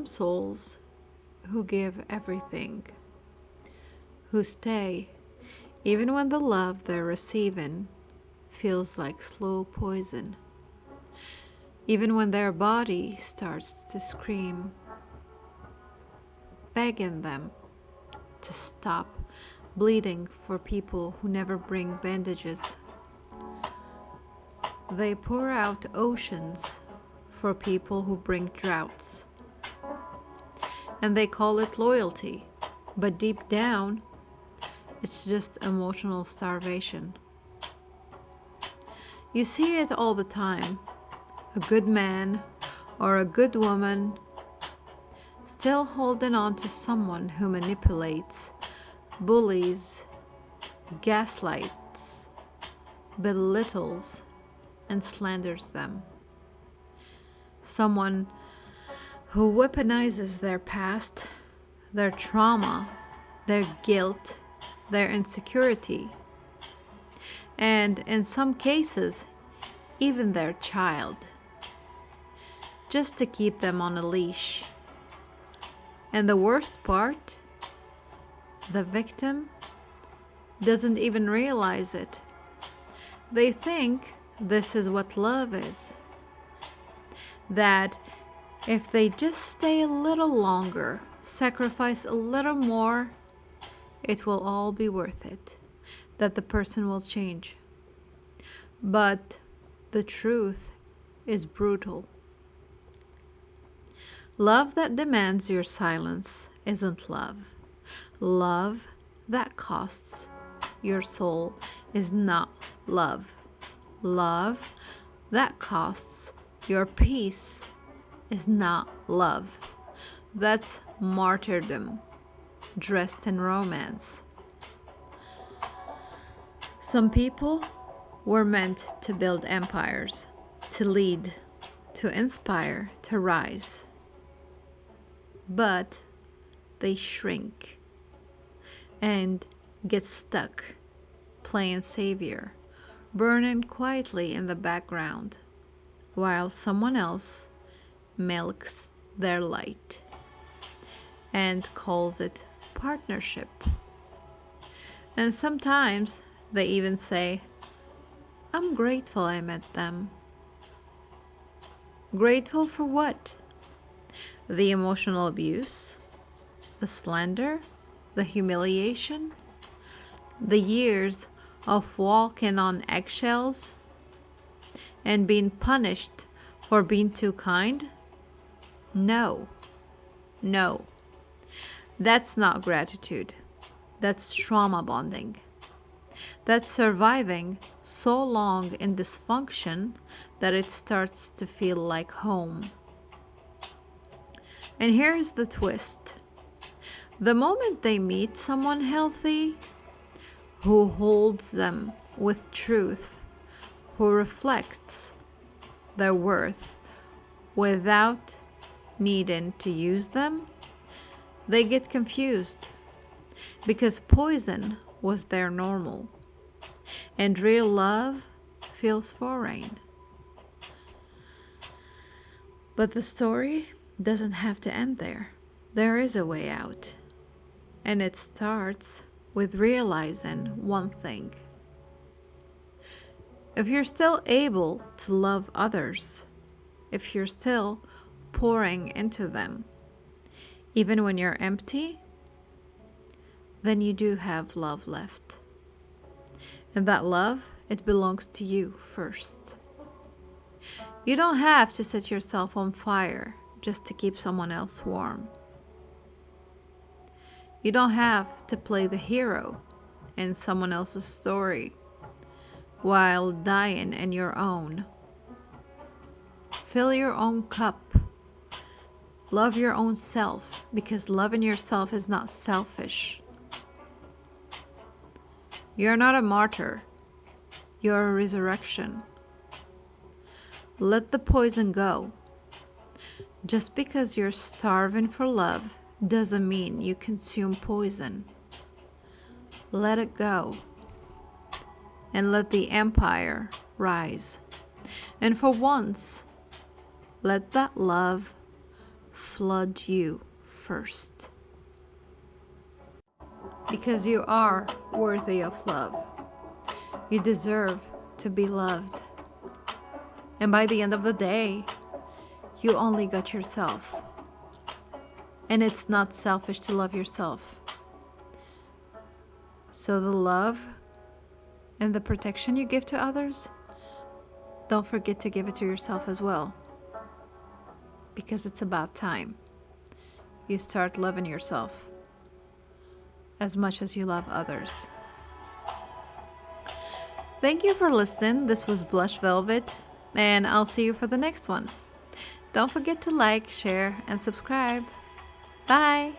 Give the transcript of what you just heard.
some souls who give everything, who stay even when the love they're receiving feels like slow poison, even when their body starts to scream, begging them to stop bleeding for people who never bring bandages. They pour out oceans for people who bring droughts. And they call it loyalty, but deep down, it's just emotional starvation. You see it all the time. A good man or a good woman still holding on to someone who manipulates, bullies, gaslights, belittles, and slanders them. Someone who weaponizes their past, their trauma, their guilt, their insecurity, and in some cases, even their child, just to keep them on a leash. And the worst part, the victim doesn't even realize it. They think this is what love is. That if they just stay a little longer, sacrifice a little more, it will all be worth it. That the person will change. But the truth is brutal. Love that demands your silence isn't love. Love that costs your soul is not love. Love that costs your peace is not love. That's martyrdom dressed in romance. Some people were meant to build empires, to lead, to inspire, to rise. But they shrink and get stuck playing savior, burning quietly in the background, while someone else milks their light and calls it partnership. And sometimes they even say, I'm grateful I met them. Grateful for what? The emotional abuse, the slander, the humiliation, the years of walking on eggshells and being punished for being too kind? No. No. That's not gratitude. That's trauma bonding. That's surviving so long in dysfunction that it starts to feel like home. And here's the twist. The moment they meet someone healthy, who holds them with truth, who reflects their worth without needing to use them, they get confused because poison was their normal and real love feels foreign. But the story doesn't have to end there. There is a way out. And it starts with realizing one thing. If you're still able to love others, if you're still pouring into them, even when you're empty, then you do have love left. And that love, it belongs to you first. You don't have to set yourself on fire just to keep someone else warm. You don't have to play the hero in someone else's story while dying in your own. Fill your own cup. Love your own self, because loving yourself is not selfish. You're not a martyr. You're a resurrection. Let the poison go. Just because you're starving for love doesn't mean you consume poison. Let it go. And let the empire rise. And for once, let that love flood you first. Because you are worthy of love. You deserve to be loved. And by the end of the day, you only got yourself. And it's not selfish to love yourself. So the love and the protection you give to others, don't forget to give it to yourself as well. Because it's about time you start loving yourself as much as you love others. Thank you for listening. This was Blush Velvet, and I'll see you for the next one. Don't forget to like, share, and subscribe. Bye!